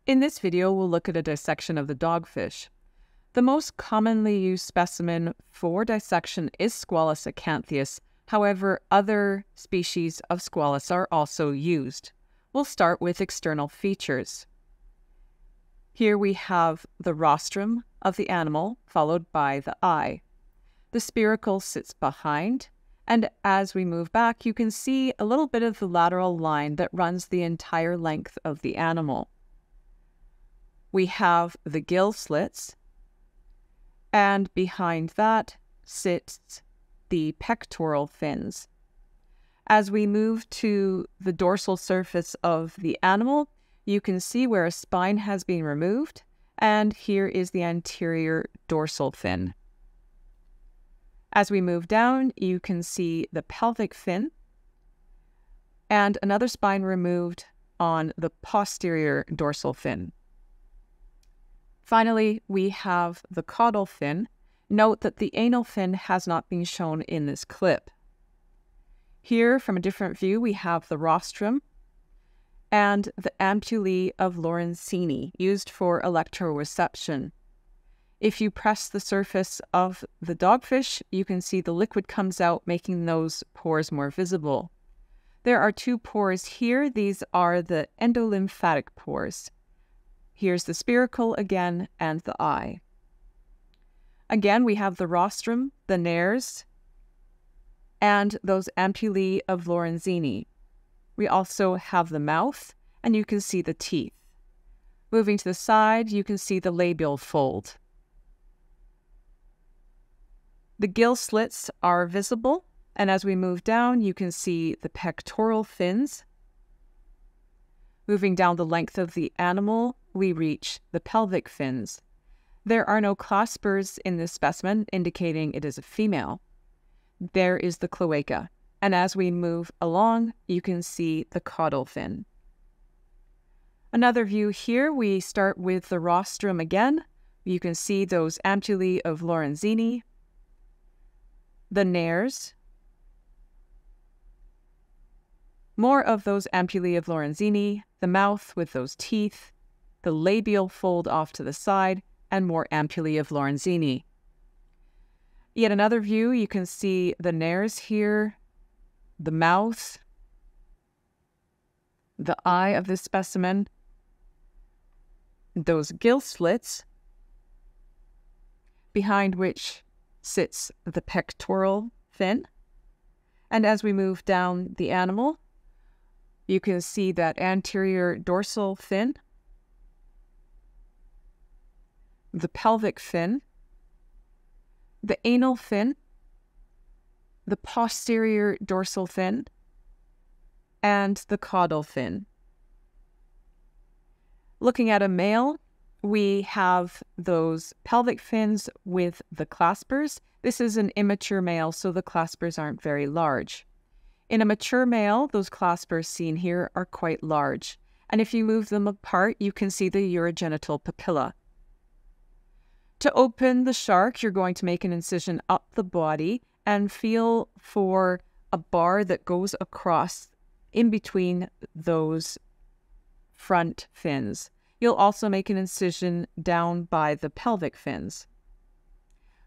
In this video, we'll look at a dissection of the dogfish. The most commonly used specimen for dissection is Squalus acanthius. However, other species of Squalus are also used. We'll start with external features. Here we have the rostrum of the animal, followed by the eye. The spiracle sits behind, and as we move back, you can see a little bit of the lateral line that runs the entire length of the animal. We have the gill slits, and behind that sits the pectoral fins. As we move to the dorsal surface of the animal, you can see where a spine has been removed, and here is the anterior dorsal fin. As we move down, you can see the pelvic fin and another spine removed on the posterior dorsal fin. Finally, we have the caudal fin. Note that the anal fin has not been shown in this clip. Here, from a different view, we have the rostrum and the ampullae of Lorenzini, used for electroreception. If you press the surface of the dogfish, you can see the liquid comes out, making those pores more visible. There are two pores here. These are the endolymphatic pores. Here's the spiracle again and the eye. Again, we have the rostrum, the nares, and those ampullae of Lorenzini. We also have the mouth, and you can see the teeth. Moving to the side, you can see the labial fold. The gill slits are visible, and as we move down, you can see the pectoral fins. Moving down the length of the animal, we reach the pelvic fins. There are no claspers in this specimen, indicating it is a female. There is the cloaca, and as we move along, you can see the caudal fin. Another view here, we start with the rostrum again. You can see those ampullae of Lorenzini, the nares, more of those ampullae of Lorenzini, the mouth with those teeth, the labial fold off to the side, and more ampullae of Lorenzini. Yet another view, you can see the nares here, the mouth, the eye of this specimen, those gill slits, behind which sits the pectoral fin. And as we move down the animal, you can see that anterior dorsal fin, the pelvic fin, the anal fin, the posterior dorsal fin, and the caudal fin. Looking at a male, we have those pelvic fins with the claspers. This is an immature male, so the claspers aren't very large. In a mature male, those claspers seen here are quite large, and if you move them apart, you can see the urogenital papilla. To open the shark, you're going to make an incision up the body and feel for a bar that goes across in between those front fins. You'll also make an incision down by the pelvic fins.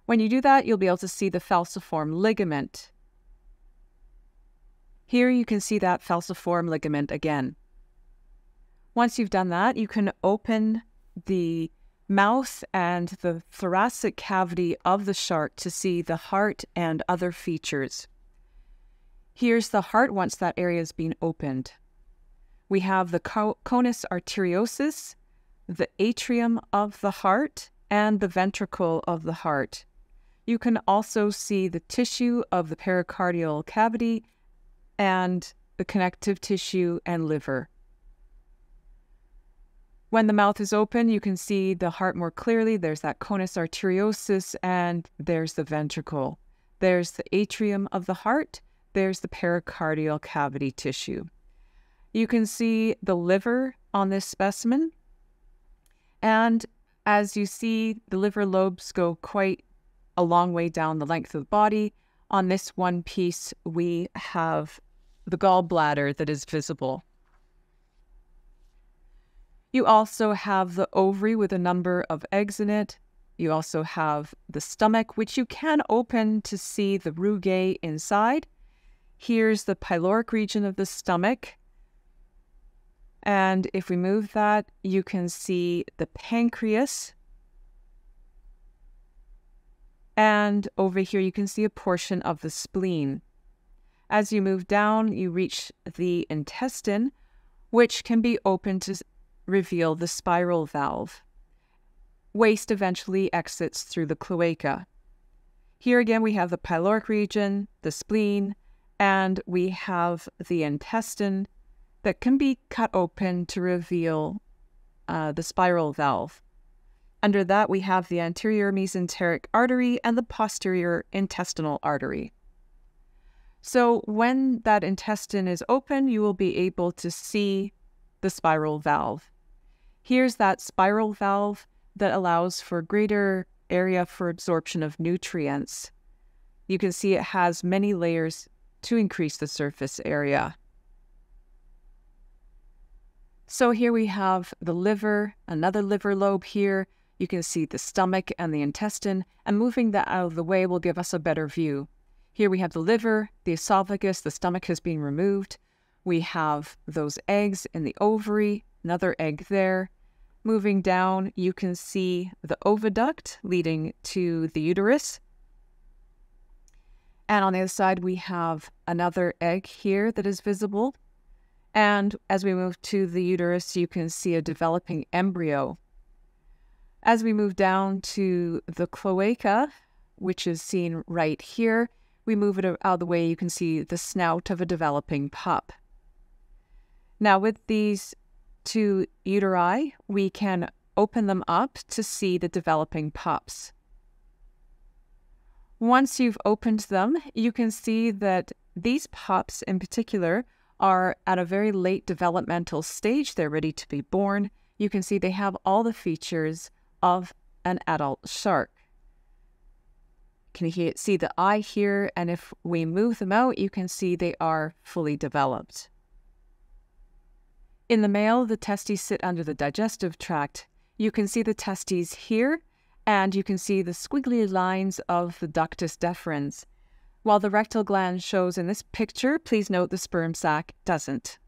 When you do that, you'll be able to see the falciform ligament. Here you can see that falciform ligament again. Once you've done that, you can open the mouth and the thoracic cavity of the shark to see the heart and other features. Here's the heart once that area has been opened. We have the conus arteriosus, the atrium of the heart, and the ventricle of the heart. You can also see the tissue of the pericardial cavity and the connective tissue and liver. When the mouth is open, you can see the heart more clearly. There's that conus arteriosus, and there's the ventricle. There's the atrium of the heart. There's the pericardial cavity tissue. You can see the liver on this specimen. And as you see, the liver lobes go quite a long way down the length of the body. On this one piece, we have the gallbladder that is visible. You also have the ovary with a number of eggs in it. You also have the stomach, which you can open to see the rugae inside. Here's the pyloric region of the stomach. And if we move that, you can see the pancreas. And over here, you can see a portion of the spleen. As you move down, you reach the intestine, which can be opened to reveal the spiral valve. Waste eventually exits through the cloaca. Here again, we have the pyloric region, the spleen, and we have the intestine that can be cut open to reveal the spiral valve. Under that, we have the anterior mesenteric artery and the posterior intestinal artery. So when that intestine is open, you will be able to see the spiral valve. Here's that spiral valve that allows for greater area for absorption of nutrients. You can see it has many layers to increase the surface area. So here we have the liver, another liver lobe here. You can see the stomach and the intestine, and moving that out of the way will give us a better view. Here we have the liver, the esophagus, the stomach has been removed. We have those eggs in the ovary, another egg there. Moving down, you can see the oviduct leading to the uterus. And on the other side, we have another egg here that is visible. And as we move to the uterus, you can see a developing embryo. As we move down to the cloaca, which is seen right here, we move it out of the way, you can see the snout of a developing pup. Now with these two uteri, we can open them up to see the developing pups. Once you've opened them, you can see that these pups in particular are at a very late developmental stage. They're ready to be born. You can see they have all the features of an adult shark. Can you see the eye here? And if we move them out, you can see they are fully developed. In the male, the testes sit under the digestive tract. You can see the testes here, and you can see the squiggly lines of the ductus deferens. While the rectal gland shows in this picture, please note the sperm sac doesn't.